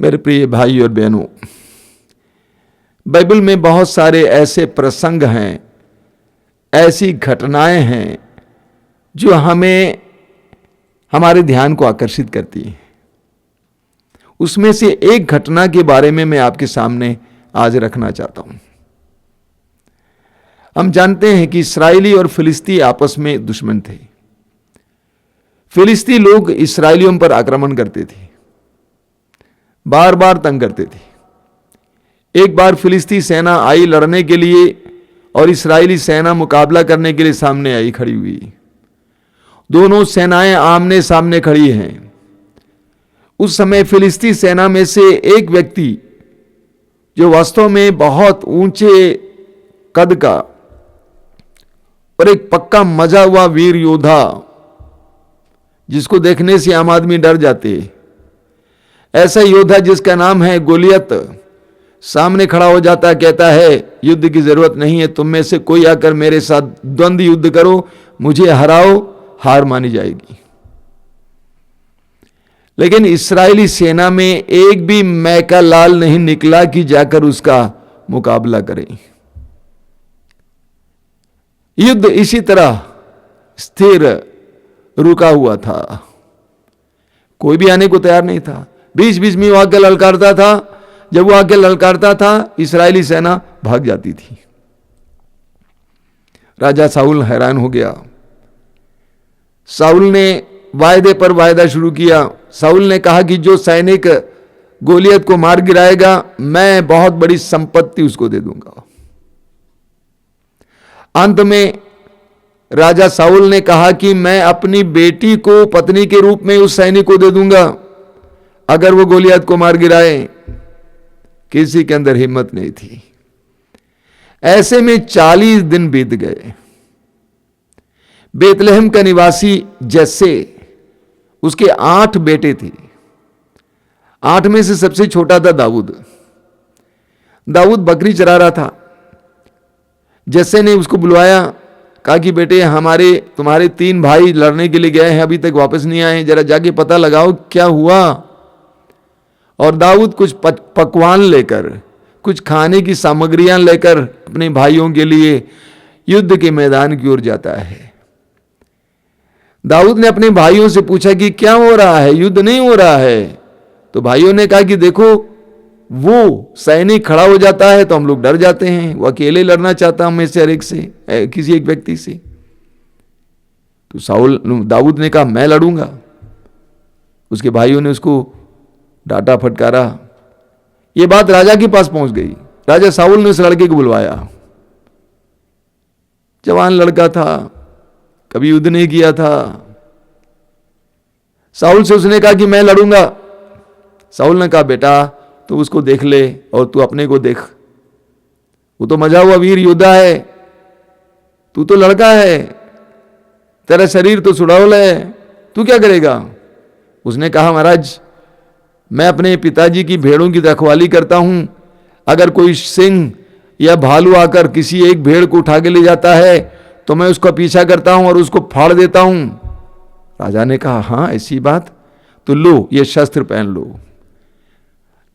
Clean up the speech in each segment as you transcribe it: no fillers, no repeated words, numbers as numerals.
मेरे प्रिय भाई और बहनों, बाइबल में बहुत सारे ऐसे प्रसंग हैं, ऐसी घटनाएं हैं जो हमें हमारे ध्यान को आकर्षित करती हैं। उसमें से एक घटना के बारे में मैं आपके सामने आज रखना चाहता हूं। हम जानते हैं कि इस्राएली और फिलिस्ती आपस में दुश्मन थे। फिलिस्ती लोग इस्राएलियों पर आक्रमण करते थे, बार बार तंग करते थे। एक बार फिलिस्ती सेना आई लड़ने के लिए और इस्राएली सेना मुकाबला करने के लिए सामने आई, खड़ी हुई। दोनों सेनाएं आमने सामने खड़ी हैं। उस समय फिलिस्ती सेना में से एक व्यक्ति, जो वास्तव में बहुत ऊंचे कद का और एक पक्का मजा हुआ वीर योद्धा, जिसको देखने से आम आदमी डर जाते, ऐसा योद्धा जिसका नाम है गोलियत, सामने खड़ा हो जाता, कहता है युद्ध की जरूरत नहीं है, तुम में से कोई आकर मेरे साथ द्वंद्व युद्ध करो, मुझे हराओ, हार मानी जाएगी। लेकिन इस्राएली सेना में एक भी मैका लाल नहीं निकला कि जाकर उसका मुकाबला करे। युद्ध इसी तरह स्थिर रुका हुआ था, कोई भी आने को तैयार नहीं था। बीच बीच में वो आके ललकारता था, जब वो आके ललकारता था इस्राएली सेना भाग जाती थी। राजा साउल हैरान हो गया। साउल ने वायदे पर वायदा शुरू किया। साउल ने कहा कि जो सैनिक गोलियत को मार गिराएगा, मैं बहुत बड़ी संपत्ति उसको दे दूंगा। अंत में राजा साउल ने कहा कि मैं अपनी बेटी को पत्नी के रूप में उस सैनिक को दे दूंगा अगर वो गोलियत को मार गिराए। किसी के अंदर हिम्मत नहीं थी। ऐसे में 40 दिन बीत गए। बेतलहम का निवासी जस्से, उसके 8 बेटे थे। 8 में से सबसे छोटा था दाऊद। दाऊद बकरी चरा रहा था। जस्से ने उसको बुलवाया, कहा कि बेटे तुम्हारे 3 भाई लड़ने के लिए गए हैं, अभी तक वापस नहीं आए, जरा जाके पता लगाओ क्या हुआ। और दाऊद कुछ पकवान लेकर, कुछ खाने की सामग्रियां लेकर अपने भाइयों के लिए युद्ध के मैदान की ओर जाता है। दाऊद ने अपने भाइयों से पूछा कि क्या हो रहा है, युद्ध नहीं हो रहा है। तो भाइयों ने कहा कि देखो, वो सैनिक खड़ा हो जाता है तो हम लोग डर जाते हैं, वो अकेले लड़ना चाहता हमें से हर एक से, किसी एक व्यक्ति से। तो दाऊद ने कहा मैं लड़ूंगा। उसके भाइयों ने उसको डांटा फटकारा। ये बात राजा के पास पहुंच गई। राजा साउल ने उस लड़के को बुलवाया। जवान लड़का था, कभी युद्ध नहीं किया था। साउल से उसने कहा कि मैं लड़ूंगा। साउल ने कहा बेटा तू उसको देख ले और तू अपने को देख, वो तो मजा हुआ वीर योद्धा है, तू तो लड़का है, तेरा शरीर तो सुडौल है, तू क्या करेगा। उसने कहा महाराज मैं अपने पिताजी की भेड़ों की रखवाली करता हूं, अगर कोई सिंह या भालू आकर किसी एक भेड़ को उठा के ले जाता है तो मैं उसका पीछा करता हूं और उसको फाड़ देता हूं। राजा ने कहा हां ऐसी बात, तो लो ये शस्त्र पहन लो।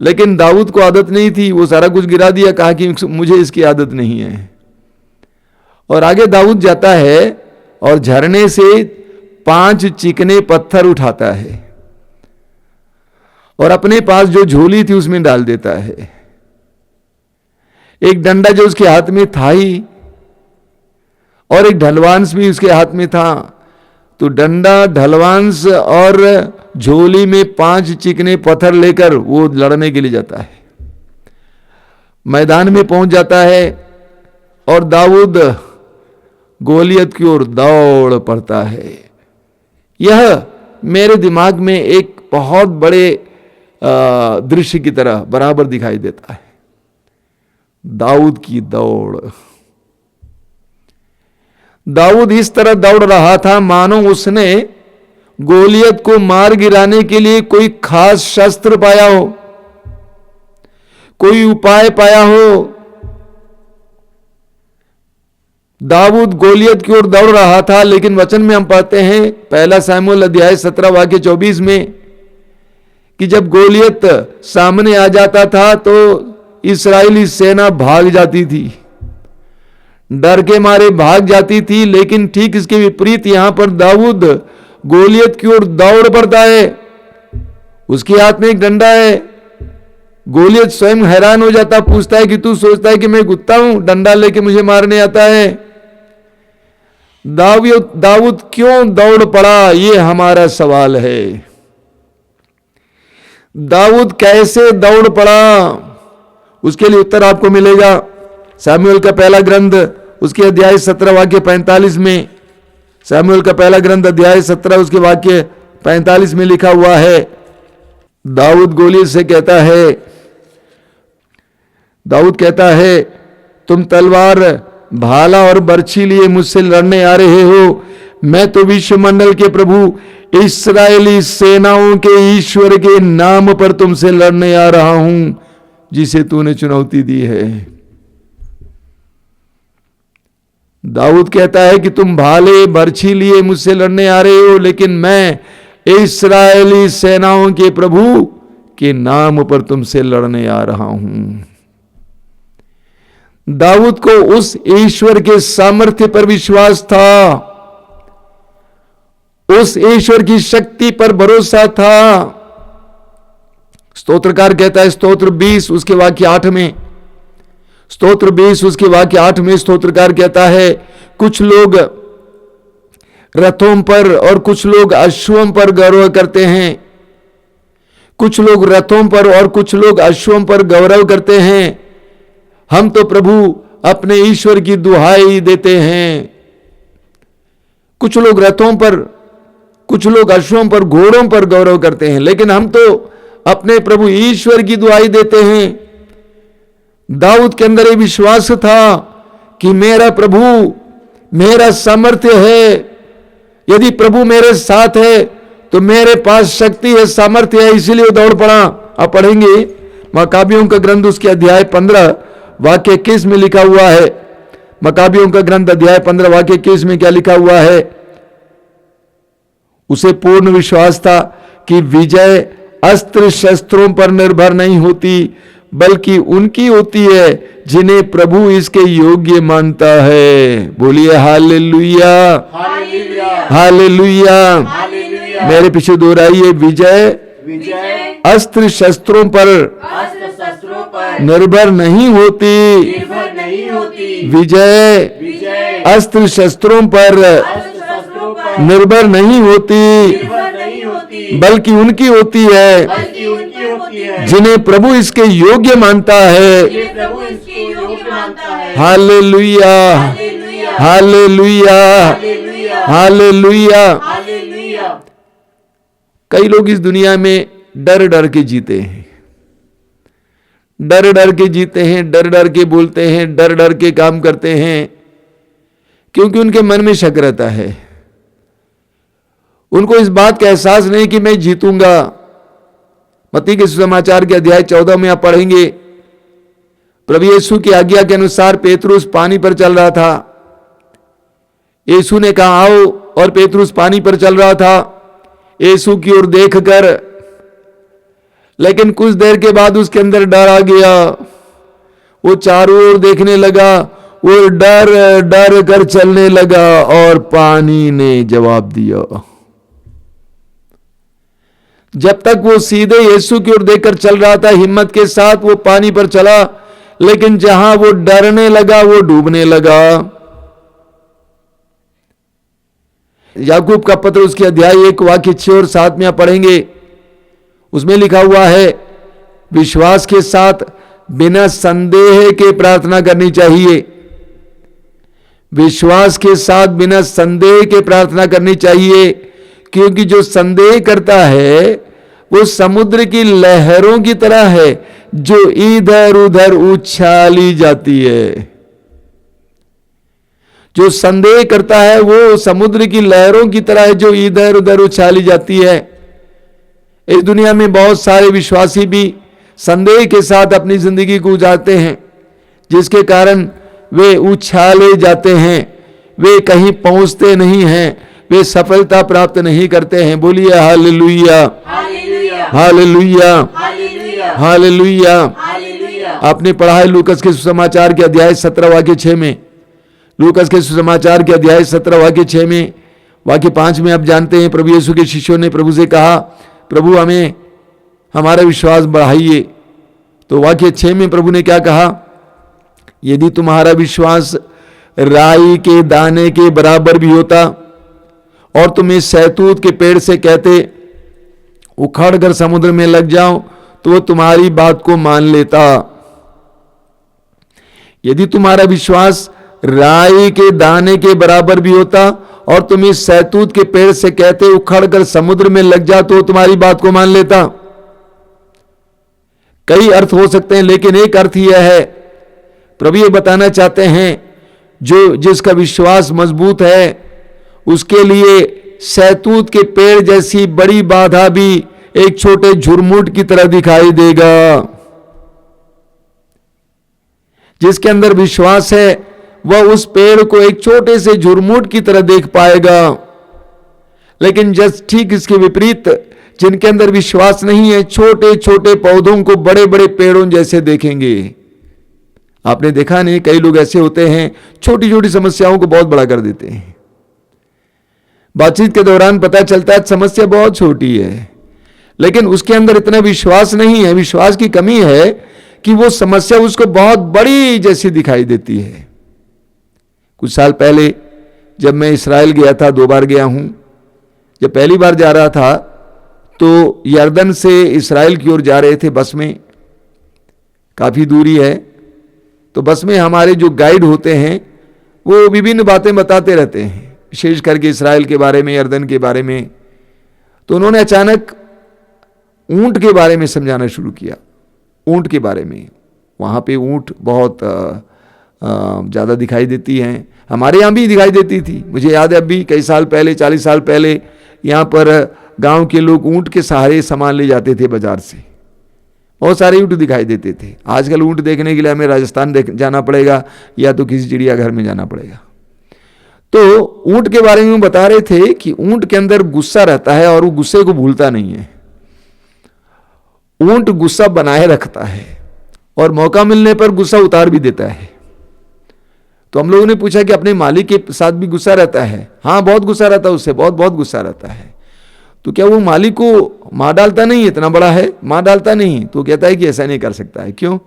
लेकिन दाऊद को आदत नहीं थी, वो सारा कुछ गिरा दिया, कहा कि मुझे इसकी आदत नहीं है। और आगे दाऊद जाता है और झरने से 5 चिकने पत्थर उठाता है और अपने पास जो झोली थी उसमें डाल देता है। एक डंडा जो उसके हाथ में था ही, और एक ढलवांस भी उसके हाथ में था। तो डंडा, ढलवांस और झोली में 5 चिकने पत्थर लेकर वो लड़ने के लिए जाता है। मैदान में पहुंच जाता है और दाऊद गोलियत की ओर दौड़ पड़ता है। यह मेरे दिमाग में एक बहुत बड़े दृश्य की तरह बराबर दिखाई देता है। दाऊद की दौड़। दाऊद इस तरह दौड़ रहा था मानो उसने गोलियत को मार गिराने के लिए कोई खास शस्त्र पाया हो, कोई उपाय पाया हो। दाऊद गोलियत की ओर दौड़ रहा था, लेकिन वचन में हम पढ़ते हैं 1 शमूएल अध्याय 17 वाक्य 24 में कि जब गोलियत सामने आ जाता था तो इस्राएली सेना भाग जाती थी, डर के मारे भाग जाती थी। लेकिन ठीक इसके विपरीत यहां पर दाऊद गोलियत की ओर दौड़ पड़ता है, उसके हाथ में एक डंडा है। गोलियत स्वयं हैरान हो जाता, पूछता है कि तू सोचता है कि मैं कुत्ता हूं, डंडा लेके मुझे मारने आता है। दाऊद क्यों दौड़ पड़ा, ये हमारा सवाल है। दाऊद कैसे दौड़ पड़ा, उसके लिए उत्तर आपको मिलेगा सामुएल का पहला ग्रंथ उसके अध्याय 17 वाक्य 45 में। सामुएल का पहला ग्रंथ अध्याय 17 उसके वाक्य 45 में लिखा हुआ है। दाऊद गोलियत से कहता है, दाऊद कहता है, तुम तलवार, भाला और बर्छी लिए मुझसे लड़ने आ रहे हो। मैं तो विश्वमंडल के प्रभु इस्राएली सेनाओं के ईश्वर के नाम पर तुमसे लड़ने आ रहा हूं, जिसे तूने चुनौती दी है। दाऊद कहता है कि तुम भाले बर्छी लिए मुझसे लड़ने आ रहे हो, लेकिन मैं इस्राएली सेनाओं के प्रभु के नाम पर तुमसे लड़ने आ रहा हूं। दाऊद को उस ईश्वर के सामर्थ्य पर विश्वास था, उस ईश्वर की शक्ति पर भरोसा था। स्तोत्रकार कहता है, स्तोत्र 20 उसके वाक्य 8 में, स्तोत्र 20 उसके वाक्य 8 में स्तोत्रकार कहता है, कुछ लोग रथों पर और कुछ लोग अश्वों पर गौरव करते हैं। कुछ लोग रथों पर और कुछ लोग अश्वों पर गौरव करते हैं। हम तो प्रभु अपने ईश्वर की दुहाई देते हैं। कुछ लोग रथों पर, कुछ लोग अश्वों पर, घोड़ों पर गौरव करते हैं, लेकिन हम तो अपने प्रभु ईश्वर की दुहाई देते हैं। दाऊद के अंदर ये विश्वास था कि मेरा प्रभु मेरा सामर्थ्य है। यदि प्रभु मेरे साथ है तो मेरे पास शक्ति है, सामर्थ्य है, इसीलिए वो दौड़ पड़ा। आप पढ़ेंगे मकाबियों का ग्रंथ उसके अध्याय 15 वाक्य 21 में लिखा हुआ है। मकाबियों का ग्रंथ अध्याय 15 वाक्य 21 में क्या लिखा हुआ है? उसे पूर्ण विश्वास था कि विजय अस्त्र शस्त्रों पर निर्भर नहीं होती, बल्कि उनकी होती है जिन्हें प्रभु इसके योग्य मानता है। बोलिए हालेलुया, हालेलुया। मेरे पीछे दोहराइए, विजय अस्त्र शस्त्रों पर निर्भर नहीं होती, विजय अस्त्र शस्त्रों पर निर्भर नहीं होती, बल्कि उनकी होती है जिन्हें प्रभु इसके योग्य मानता है। Hallelujah, hallelujah, hallelujah. कई लोग इस दुनिया में डर डर के जीते हैं, डर डर के जीते हैं, डर डर के बोलते हैं, डर डर के काम करते हैं, क्योंकि उनके मन में शक रहता है। उनको इस बात का एहसास नहीं कि मैं जीतूंगा। मत्ती के सुसमाचार के अध्याय 14 में आप पढ़ेंगे, प्रभु यीशु की आज्ञा के अनुसार पेतरुस पानी पर चल रहा था। यीशु ने कहा आओ, और पेतरुस पानी पर चल रहा था यीशु की ओर देखकर, लेकिन कुछ देर के बाद उसके अंदर डर आ गया। वो चारों ओर देखने लगा, वो डर डर कर चलने लगा, और पानी ने जवाब दिया। जब तक वो सीधे यीशु की ओर देखकर चल रहा था, हिम्मत के साथ वो पानी पर चला, लेकिन जहां वो डरने लगा वो डूबने लगा। याकूब का पत्र उसके अध्याय 1 वाक्य 6 और 7 में आप पढ़ेंगे, उसमें लिखा हुआ है, विश्वास के साथ बिना संदेह के प्रार्थना करनी चाहिए। विश्वास के साथ बिना संदेह के प्रार्थना करनी चाहिए, क्योंकि जो संदेह करता है वो समुद्र की लहरों की तरह है जो इधर उधर उछाली जाती है। जो संदेह करता है वो समुद्र की लहरों की तरह है जो इधर उधर उछाली जाती है। इस दुनिया में बहुत सारे विश्वासी भी संदेह के साथ अपनी जिंदगी को गुजारते हैं, जिसके कारण वे उछाले जाते हैं, वे कहीं पहुंचते नहीं हैं, वे सफलता प्राप्त नहीं करते हैं। बोलिए हालेलुया, हालेलुया। Hallelujah, hallelujah. आपने पढ़ा है लूकस के सुसमाचार के अध्याय 17 वाक्य 6 में, लूकस के सुसमाचार के अध्याय 17 वाक्य 6 में, वाक्य 5 में आप जानते हैं प्रभु यीशु के शिष्यों ने प्रभु से कहा, प्रभु हमें हमारा विश्वास बढ़ाइए। तो वाक्य 6 में प्रभु ने क्या कहा, यदि तुम्हारा विश्वास राई के दाने के बराबर भी होता और तुम इस सहतूत के पेड़ से कहते उखड़ कर समुद्र में लग जाओ, तो वो तुम्हारी बात को मान लेता। यदि तुम्हारा विश्वास राई के दाने के बराबर भी होता और तुम इस सहतूत के पेड़ से कहते उखड़ कर समुद्र में लग जा, तो तुम्हारी बात को मान लेता। कई अर्थ हो सकते हैं, लेकिन एक अर्थ यह है, प्रभु ये बताना चाहते हैं जो जिसका विश्वास मजबूत है उसके लिए सहतूत के पेड़ जैसी बड़ी बाधा भी एक छोटे झुरमुट की तरह दिखाई देगा। जिसके अंदर विश्वास है वह उस पेड़ को एक छोटे से झुरमुट की तरह देख पाएगा। लेकिन जस्ट ठीक इसके विपरीत जिनके अंदर विश्वास नहीं है, छोटे छोटे पौधों को बड़े बड़े पेड़ों जैसे देखेंगे। आपने देखा नहीं, कई लोग ऐसे होते हैं छोटी छोटी समस्याओं को बहुत बड़ा कर देते हैं। बातचीत के दौरान पता चलता है समस्या बहुत छोटी है, लेकिन उसके अंदर इतना विश्वास नहीं है, विश्वास की कमी है कि वो समस्या उसको बहुत बड़ी जैसी दिखाई देती है। कुछ साल पहले जब मैं इस्राएल गया था, 2 बार गया हूं। जब पहली बार जा रहा था तो यर्दन से इस्राएल की ओर जा रहे थे बस में, काफी दूरी है। तो बस में हमारे जो गाइड होते हैं वो विभिन्न बातें बताते रहते हैं, विशेष करके इस्राएल के बारे में, यर्दन के बारे में। तो उन्होंने अचानक ऊंट के बारे में समझाना शुरू किया। ऊंट के बारे में, वहाँ पे ऊंट बहुत ज़्यादा दिखाई देती हैं, हमारे यहाँ भी दिखाई देती थी। मुझे याद है अभी कई साल पहले, 40 साल पहले यहाँ पर गांव के लोग ऊंट के सहारे सामान ले जाते थे बाजार से, बहुत सारे ऊंट दिखाई देते थे। आजकल ऊंट देखने के लिए हमें राजस्थान जाना पड़ेगा या तो किसी चिड़ियाघर में जाना पड़ेगा। तो ऊंट के बारे में बता रहे थे कि ऊंट के अंदर गुस्सा रहता है और वो गुस्से को भूलता नहीं है। ऊंट गुस्सा बनाए रखता है और मौका मिलने पर गुस्सा उतार भी देता है। तो हम लोगों ने पूछा कि अपने मालिक के साथ भी गुस्सा रहता है? हाँ, बहुत गुस्सा रहता है उससे, बहुत बहुत गुस्सा रहता है। तो क्या वो मालिक को मार डालता नहीं? इतना बड़ा है, मार डालता नहीं? तो कहता है कि ऐसा नहीं कर सकता है। क्यों?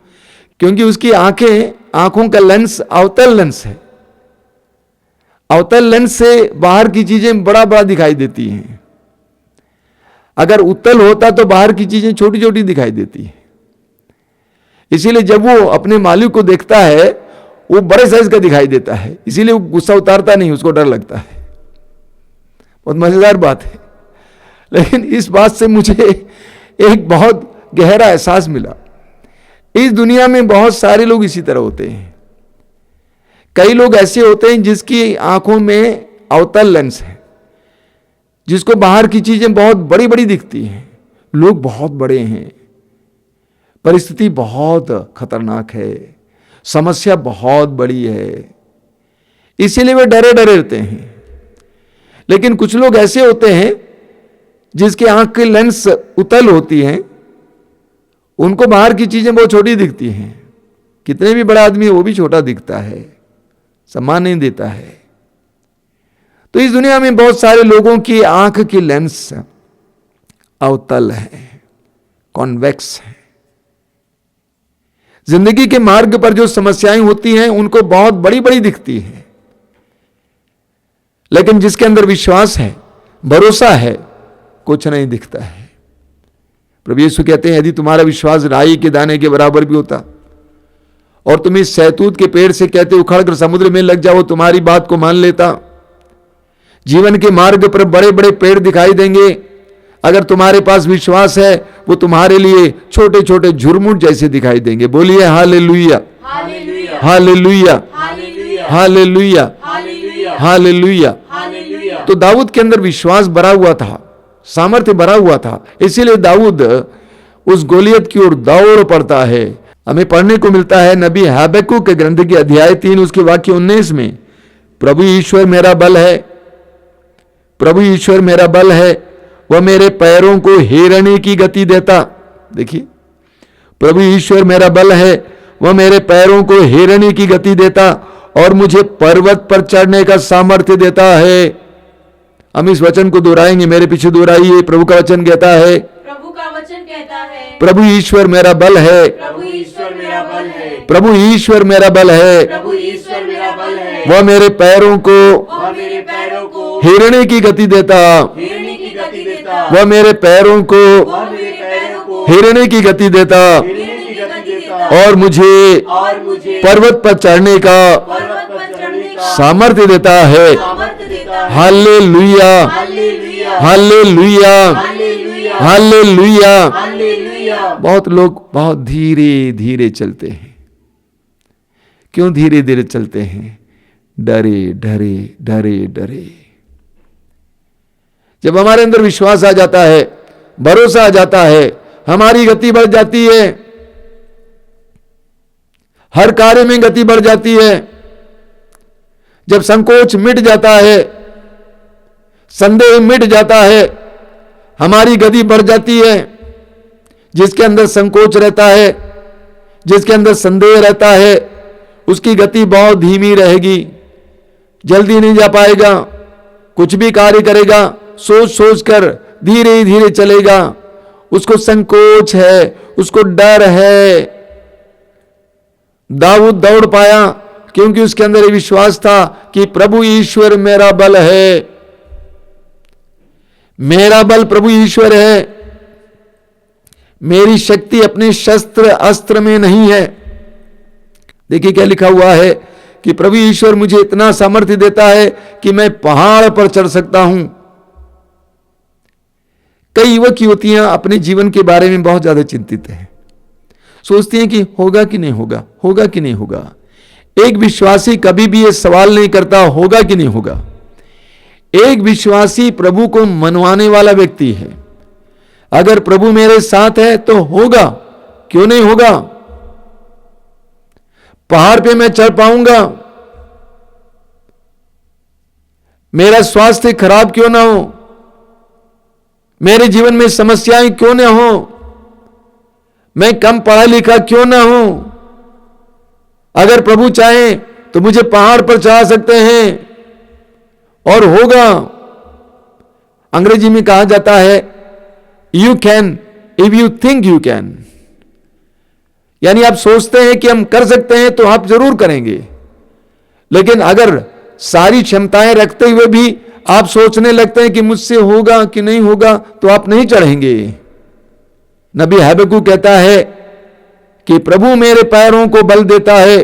क्योंकि उसकी आंखों का लेंस अवतल लेंस है। अवतल लेंस से बाहर की चीजें बड़ा बड़ा दिखाई देती हैं। अगर उत्तल होता तो बाहर की चीजें छोटी छोटी दिखाई देती है। इसीलिए जब वो अपने मालिक को देखता है वो बड़े साइज का दिखाई देता है, इसीलिए वो गुस्सा उतारता नहीं, उसको डर लगता है। बहुत मजेदार बात है। लेकिन इस बात से मुझे एक बहुत गहरा एहसास मिला, इस दुनिया में बहुत सारे लोग इसी तरह होते हैं। कई लोग ऐसे होते हैं जिसकी आंखों में अवतल लेंस है, जिसको बाहर की चीजें बहुत बड़ी बड़ी दिखती हैं। लोग बहुत बड़े हैं, परिस्थिति बहुत खतरनाक है, समस्या बहुत बड़ी है, इसीलिए वे डरे डरे रहते हैं। लेकिन कुछ लोग ऐसे होते हैं जिसके आंख की लेंस उतल होती हैं, उनको बाहर की चीजें बहुत छोटी दिखती हैं। कितने भी बड़ा आदमी है वो भी छोटा दिखता है, सम्मान नहीं देता है। तो इस दुनिया में बहुत सारे लोगों की आंख की लेंस अवतल है, कॉन्वेक्स है। जिंदगी के मार्ग पर जो समस्याएं होती हैं उनको बहुत बड़ी बड़ी दिखती हैं, लेकिन जिसके अंदर विश्वास है, भरोसा है, कुछ नहीं दिखता है। प्रभु यीशु कहते हैं, यदि तुम्हारा विश्वास राई के दाने के बराबर भी होता और तुम इस सहतूत के पेड़ से कहते उखड़ कर समुद्र में लग जाओ, तुम्हारी बात को मान लेता। जीवन के मार्ग पर बड़े बड़े पेड़ दिखाई देंगे। अगर तुम्हारे पास विश्वास है वो तुम्हारे लिए छोटे छोटे झुरमुट जैसे दिखाई देंगे। बोलिए हालेलुया, हालेलुया, हालेलुया, हालेलुया। तो दाऊद के अंदर विश्वास भरा हुआ था, सामर्थ्य भरा हुआ था, इसीलिए दाऊद उस गोलियत की ओर दौड़ पड़ता है। हमें पढ़ने को मिलता है नबी हबक्कुक के ग्रंथ के अध्याय 3 उसके वाक्य 19 में, प्रभु ईश्वर मेरा बल है, प्रभु ईश्वर मेरा बल है वह मेरे पैरों को हिरणी की गति देता। देखिए, प्रभु ईश्वर मेरा बल है, वह मेरे पैरों को हिरणी की गति देता और मुझे पर्वत पर चढ़ने का सामर्थ्य देता है। हम इस वचन को दोहराएंगे, मेरे पीछे दोहराइए। प्रभु का वचन कहता है, प्रभु का वचन कहता है, प्रभु ईश्वर मेरा बल है, प्रभु ईश्वर मेरा बल है, प्रभु ईश्वर मेरा बल है, प्रभु ईश्वर मेरा बल है। वह मेरे पैरों को वह मेरे पैरों को हिरणी की गति देता, हिरणी की गति देता, वह मेरे पैरों को वह मेरे पैरों को हिरणी की गति देता हिरणी की गति देता और मुझे पर्वत पर चढ़ने का पर्वत पर चढ़ने का सामर्थ्य देता है। सामर्थ्य देता है। Hallelujah, hallelujah, hallelujah, hallelujah, hallelujah. Hallelujah. बहुत लोग बहुत धीरे धीरे चलते हैं। क्यों धीरे धीरे चलते हैं? डरे डरे डरे डरे। जब हमारे अंदर विश्वास आ जाता है, भरोसा आ जाता है, हमारी गति बढ़ जाती है, हर कार्य में गति बढ़ जाती है। जब संकोच मिट जाता है, संदेह मिट जाता है, हमारी गति बढ़ जाती है। जिसके अंदर संकोच रहता है, जिसके अंदर संदेह रहता है, उसकी गति बहुत धीमी रहेगी, जल्दी नहीं जा पाएगा। कुछ भी कार्य करेगा सोच सोच कर धीरे धीरे चलेगा। उसको संकोच है, उसको डर है। दाऊद दौड़ पाया क्योंकि उसके अंदर विश्वास था कि प्रभु ईश्वर मेरा बल है, मेरा बल प्रभु ईश्वर है। मेरी शक्ति अपने शस्त्र अस्त्र में नहीं है। देखिए क्या लिखा हुआ है कि प्रभु ईश्वर मुझे इतना सामर्थ्य देता है कि मैं पहाड़ पर चढ़ सकता हूं। कई युवक युवतियां अपने जीवन के बारे में बहुत ज्यादा चिंतित हैं, सोचती हैं कि होगा कि नहीं होगा, होगा कि नहीं होगा। एक विश्वासी कभी भी यह सवाल नहीं करता होगा कि नहीं होगा। एक विश्वासी प्रभु को मनवाने वाला व्यक्ति है। अगर प्रभु मेरे साथ है तो होगा, क्यों नहीं होगा। पहाड़ पे मैं चढ़ पाऊंगा, मेरा स्वास्थ्य खराब क्यों ना हो, मेरे जीवन में समस्याएं क्यों ना हो, मैं कम पढ़ा लिखा क्यों ना हूं, अगर प्रभु चाहे तो मुझे पहाड़ पर चढ़ा सकते हैं और होगा। अंग्रेजी में कहा जाता है you can if you think you can, यानी आप सोचते हैं कि हम कर सकते हैं तो आप जरूर करेंगे। लेकिन अगर सारी क्षमताएं रखते हुए भी आप सोचने लगते हैं कि मुझसे होगा कि नहीं होगा, तो आप नहीं चढ़ेंगे। नबी हबक्कूक कहता है कि प्रभु मेरे पैरों को बल देता है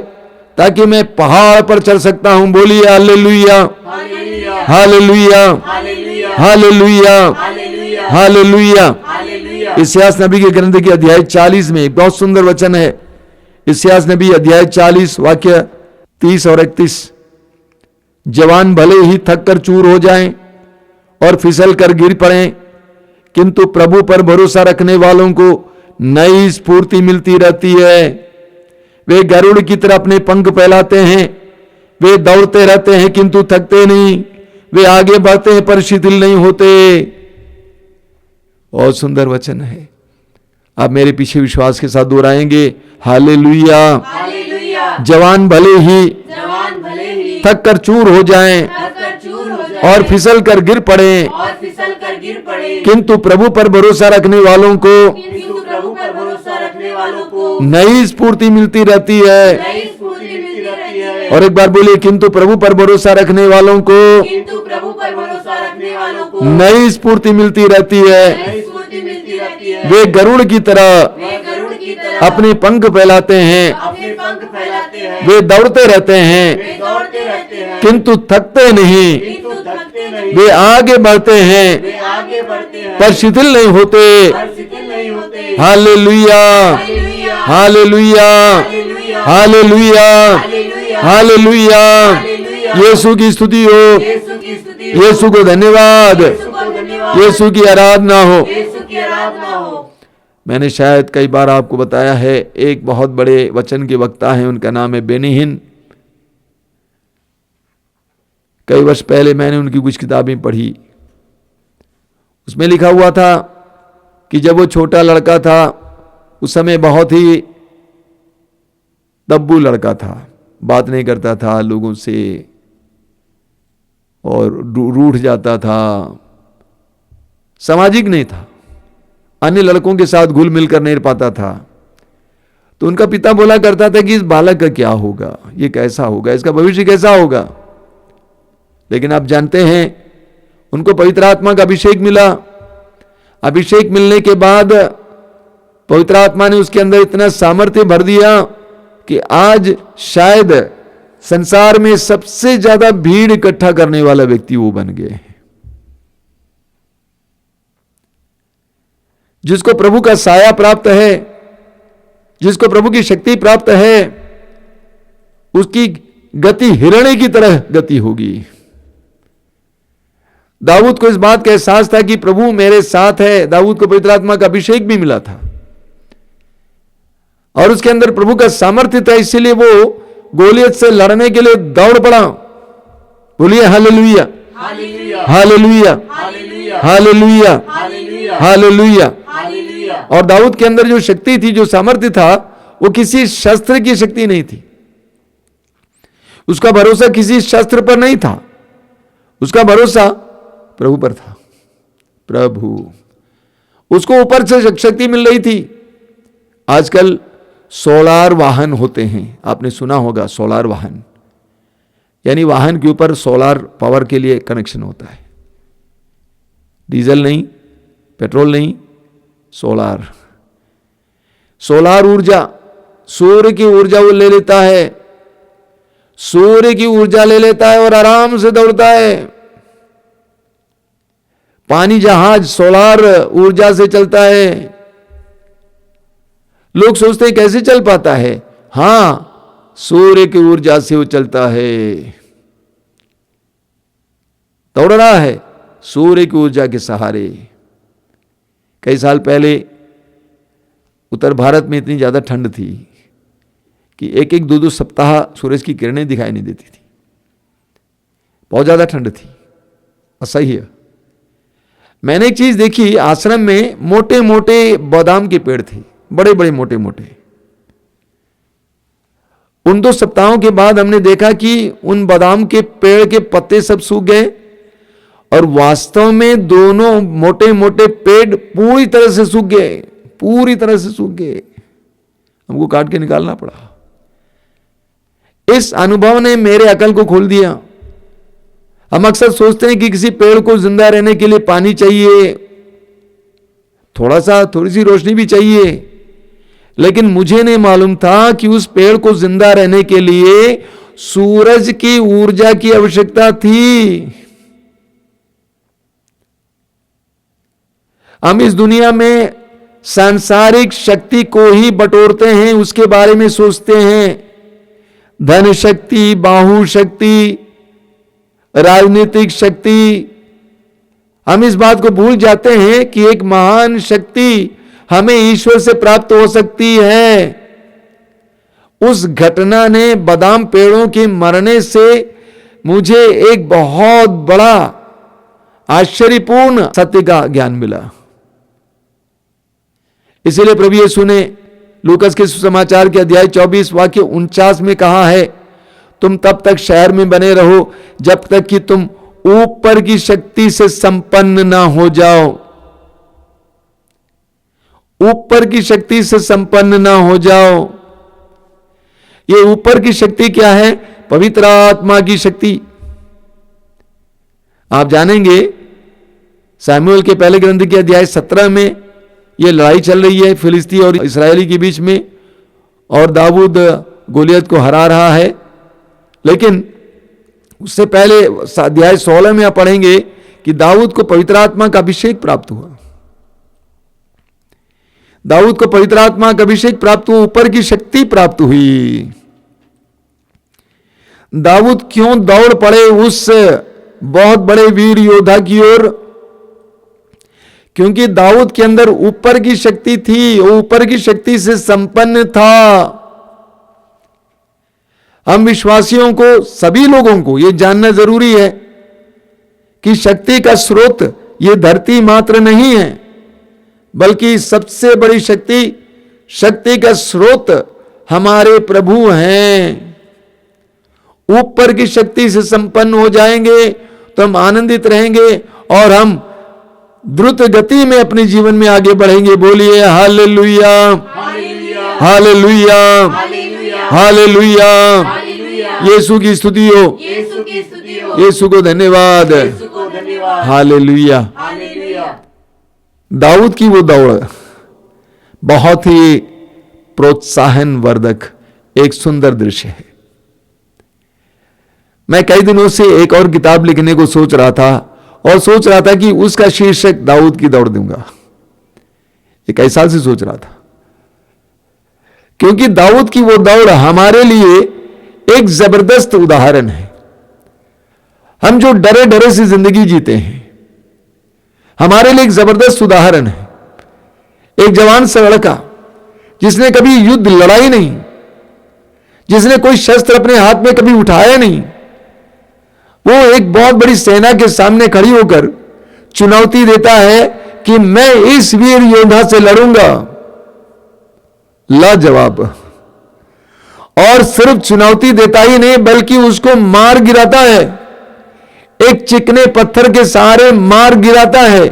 ताकि मैं पहाड़ पर चढ़ सकता हूं। बोलिए हालेलुया, हालेलुया, हालेलुया, हालेलुया। इस्यास नबी के ग्रंथ के अध्याय 40 में एक बहुत सुंदर वचन है। इस्यास नबी अध्याय 40 वाक्य 30 और 31। जवान भले ही थक कर चूर हो जाएं और फिसल कर गिर पड़ें, किंतु प्रभु पर भरोसा रखने वालों को नई स्फूर्ति मिलती रहती है। वे गरुड़ की तरह अपने पंख फैलाते हैं, वे दौड़ते रहते हैं किंतु थकते नहीं, वे आगे बढ़ते हैं पर शिथिल नहीं होते। और सुंदर वचन है। आप मेरे पीछे विश्वास के साथ दोहराएंगे, हालेलुया। जवान भले ही थक कर चूर हो जाएं और फिसल कर गिर पड़े, किंतु प्रभु पर भरोसा रखने वालों को नई स्फूर्ति मिलती रहती है। और एक बार बोलिए, किंतु प्रभु पर भरोसा रखने वालों को नई स्फूर्ति मिलती रहती है। वे गरुड़ की तरह अपने पंख फैलाते हैं, वे दौड़ते रहते हैं किंतु थकते नहीं, वे आगे बढ़ते हैं पर शिथिल नहीं होते। Hallelujah, hallelujah, hallelujah, hallelujah. यीशु की स्तुति हो, यीशु को धन्यवाद, यीशु की आराधना हो। मैंने शायद कई बार आपको बताया है, एक बहुत बड़े वचन के वक्ता हैं, उनका नाम है बेनी हिन। कई वर्ष पहले मैंने उनकी कुछ किताबें पढ़ी। उसमें लिखा हुआ था कि जब वो छोटा लड़का था उस समय बहुत ही दब्बू लड़का था, बात नहीं करता था लोगों से और रूठ जाता था, सामाजिक नहीं था, अन्य लड़कों के साथ घुल मिल कर नहीं पाता था। तो उनका पिता बोला करता था कि इस बालक का क्या होगा, ये कैसा होगा, इसका भविष्य कैसा होगा। लेकिन आप जानते हैं उनको पवित्र आत्मा का अभिषेक मिला। अभिषेक मिलने के बाद पवित्र आत्मा ने उसके अंदर इतना सामर्थ्य भर दिया कि आज शायद संसार में सबसे ज्यादा भीड़ इकट्ठा करने वाला व्यक्ति वो बन गए। जिसको प्रभु का साया प्राप्त है, जिसको प्रभु की शक्ति प्राप्त है, उसकी गति हिरणे की तरह गति होगी। दाऊद को इस बात का एहसास था कि प्रभु मेरे साथ है। दाऊद को पवित्र आत्मा का अभिषेक भी मिला था और उसके अंदर प्रभु का सामर्थ्य था, इसीलिए वो गोलियत से लड़ने के लिए दौड़ पड़ा। बोलिए hallelujah, hallelujah, hallelujah, hallelujah, hallelujah, hallelujah, hallelujah. Hallelujah. और दाऊद के अंदर जो शक्ति थी, जो सामर्थ्य था, वो किसी शस्त्र की शक्ति नहीं थी। उसका भरोसा किसी शस्त्र पर नहीं था, उसका भरोसा प्रभु पर था। प्रभु, उसको ऊपर से शक्ति मिल रही थी। आजकल सोलार वाहन होते हैं, आपने सुना होगा सोलार वाहन, यानी वाहन के ऊपर सोलार पावर के लिए कनेक्शन होता है। डीजल नहीं, पेट्रोल नहीं, सोलार। सोलार ऊर्जा, सूर्य की ऊर्जा वो ले लेता है, सूर्य की ऊर्जा ले लेता है और आराम से दौड़ता है। पानी जहाज सोलार ऊर्जा से चलता है। लोग सोचते हैं कैसे चल पाता है? हां, सूर्य की ऊर्जा से वो चलता है, दौड़ रहा है सूर्य की ऊर्जा के सहारे। कई साल पहले उत्तर भारत में इतनी ज्यादा ठंड थी कि एक एक दो दो सप्ताह सूरज की किरणें दिखाई नहीं देती थी। बहुत ज्यादा ठंड थी, असह्य। मैंने एक चीज देखी, आश्रम में मोटे मोटे बादाम के पेड़ थे, बड़े बड़े मोटे मोटे। उन 2 सप्ताहों के बाद हमने देखा कि उन बादाम के पेड़ के पत्ते सब सूख गए और वास्तव में दोनों मोटे मोटे पेड़ पूरी तरह से सूख गए, पूरी तरह से सूख गए। हमको काट के निकालना पड़ा। इस अनुभव ने मेरे अकल को खोल दिया। हम अक्सर सोचते हैं कि किसी पेड़ को जिंदा रहने के लिए पानी चाहिए, थोड़ी सी रोशनी भी चाहिए, लेकिन मुझे नहीं मालूम था कि उस पेड़ को जिंदा रहने के लिए सूरज की ऊर्जा की आवश्यकता थी। हम इस दुनिया में सांसारिक शक्ति को ही बटोरते हैं, उसके बारे में सोचते हैं, धन शक्ति, बाहु शक्ति, राजनीतिक शक्ति। हम इस बात को भूल जाते हैं कि एक महान शक्ति हमें ईश्वर से प्राप्त हो सकती है। उस घटना ने, बादाम पेड़ों के मरने से मुझे एक बहुत बड़ा आश्चर्यपूर्ण सत्य का ज्ञान मिला। इसीलिए प्रभु यीशु ने लूकस के सुसमाचार के अध्याय 24 वाक्य 49 में कहा है, तुम तब तक शहर में बने रहो जब तक कि तुम ऊपर की शक्ति से संपन्न ना हो जाओ। ऊपर की शक्ति से संपन्न ना हो जाओ। ये ऊपर की शक्ति क्या है? पवित्र आत्मा की शक्ति। आप जानेंगे सामुएल के पहले ग्रंथ के अध्याय 17 में यह लड़ाई चल रही है फिलिस्ती और इस्राएली के बीच में, और दाऊद गोलियत को हरा रहा है। लेकिन उससे पहले अध्याय 16 में आप पढ़ेंगे कि दाऊद को पवित्र आत्मा का अभिषेक प्राप्त हुआ। दाऊद को पवित्र आत्मा का अभिषेक प्राप्त हुआ, ऊपर की शक्ति प्राप्त हुई। दाऊद क्यों दौड़ पड़े उस बहुत बड़े वीर योद्धा की ओर? क्योंकि दाऊद के अंदर ऊपर की शक्ति थी, ऊपर की शक्ति से संपन्न था। हम विश्वासियों को, सभी लोगों को यह जानना जरूरी है कि शक्ति का स्रोत ये धरती मात्र नहीं है, बल्कि सबसे बड़ी शक्ति का स्रोत हमारे प्रभु हैं। ऊपर की शक्ति से संपन्न हो जाएंगे तो हम आनंदित रहेंगे और हम द्रुत गति में अपने जीवन में आगे बढ़ेंगे। बोलिए हालेलुया, हालेलुया, हालेलुया। यीशु की स्तुति हो, यीशु को धन्यवाद, हालेलुया। दाऊद की वो दौड़ बहुत ही प्रोत्साहन वर्धक एक सुंदर दृश्य है। मैं कई दिनों से एक और किताब लिखने को सोच रहा था और सोच रहा था कि उसका शीर्षक दाऊद की दौड़ दूंगा। ये कई साल से सोच रहा था, क्योंकि दाऊद की वो दौड़ हमारे लिए एक जबरदस्त उदाहरण है। हम जो डरे डरे से जिंदगी जीते हैं, हमारे लिए एक जबरदस्त उदाहरण है। एक जवान सा लड़का जिसने कभी युद्ध लड़ाई नहीं, जिसने कोई शस्त्र अपने हाथ में कभी उठाया नहीं, वो एक बहुत बड़ी सेना के सामने खड़ी होकर चुनौती देता है कि मैं इस वीर योद्धा से लड़ूंगा। लाजवाब। और सिर्फ चुनौती देता ही नहीं, बल्कि उसको मार गिराता है। एक चिकने पत्थर के सहारे मार गिराता है,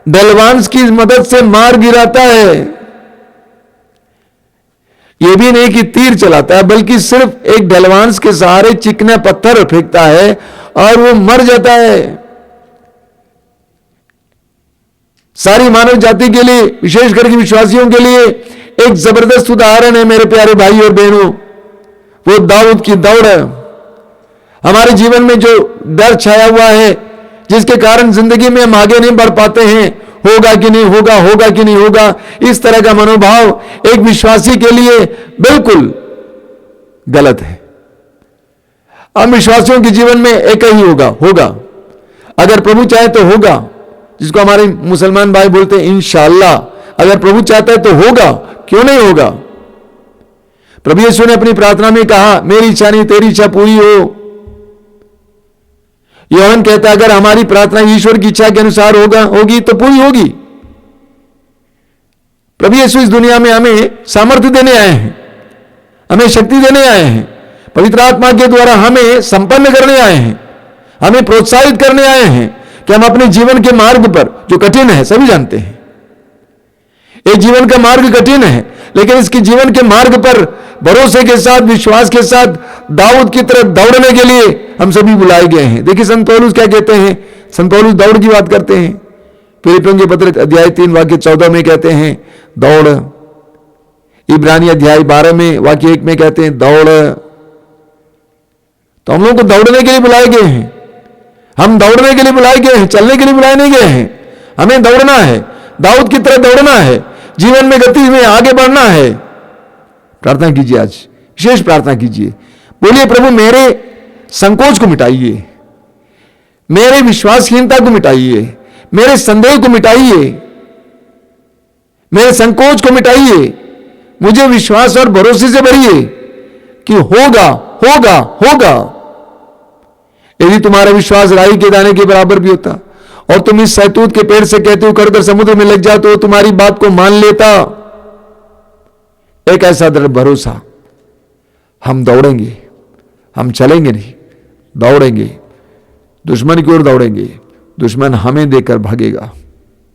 ढलवांस की मदद से मार गिराता है। यह भी नहीं कि तीर चलाता है, बल्कि सिर्फ एक ढलवांस के सहारे चिकना पत्थर फेंकता है और वो मर जाता है। सारी मानव जाति के लिए, विशेष करके विश्वासियों के लिए एक जबरदस्त उदाहरण है मेरे प्यारे भाई और बहनों, वो दाऊद की दौड़ है। हमारे जीवन में जो डर छाया हुआ है, जिसके कारण जिंदगी में हम आगे नहीं बढ़ पाते हैं, होगा कि नहीं होगा, होगा कि नहीं होगा, इस तरह का मनोभाव एक विश्वासी के लिए बिल्कुल गलत है। हम विश्वासियों के जीवन में एक ही होगा, अगर प्रभु चाहे तो होगा, जिसको हमारे मुसलमान भाई बोलते हैं इंशाअल्लाह। अगर प्रभु चाहता है तो होगा, क्यों नहीं होगा। प्रभु यीशु ने अपनी प्रार्थना में कहा, मेरी इच्छा नहीं तेरी इच्छा पूरी हो। योहन कहता है, अगर हमारी प्रार्थना ईश्वर की इच्छा के अनुसार होगी तो पूरी होगी। प्रभु यीशु इस दुनिया में हमें सामर्थ्य देने आए हैं, हमें शक्ति देने आए हैं, पवित्र आत्मा के द्वारा हमें संपन्न करने आए हैं, हमें प्रोत्साहित करने आए हैं कि हम अपने जीवन के मार्ग पर, जो कठिन है सभी जानते हैं, ये जीवन का मार्ग कठिन है, लेकिन इसके जीवन के मार्ग पर भरोसे के साथ, विश्वास के साथ दाऊद की तरह दौड़ने के लिए हम सभी बुलाए गए हैं। देखिए संत पौलुस क्या कहते हैं, संत पौलुस दौड़ की बात करते हैं। फिलिपियों के पत्र अध्याय 3 वाक्य 14 में कहते हैं दौड़। इब्रानी अध्याय 12 में वाक्य 1 में कहते हैं दौड़। तो हम लोग को दौड़ने के लिए बुलाए गए हैं, हम दौड़ने के लिए बुलाए गए हैं, चलने के लिए बुलाए नहीं गए हैं। हमें दौड़ना है, दाऊद की तरह दौड़ना है, जीवन में गति में आगे बढ़ना है। प्रार्थना कीजिए, आज विशेष प्रार्थना कीजिए, बोलिए प्रभु मेरे संकोच को मिटाइए, मेरे विश्वासहीनता को मिटाइए, मेरे संदेह को मिटाइए, मेरे संकोच को मिटाइए, मुझे विश्वास और भरोसे से भरिए कि होगा होगा होगा। यदि तुम्हारा विश्वास राई के दाने के बराबर भी होता और तुम इस सहतूत के पेड़ से कहते हो उखड़कर समुद्र में लग जाओ, तो तुम्हारी बात को मान लेता। एक ऐसा दृढ़ भरोसा, हम दौड़ेंगे, हम चलेंगे नहीं, दौड़ेंगे, दुश्मन की ओर दौड़ेंगे, दुश्मन हमें देकर भागेगा।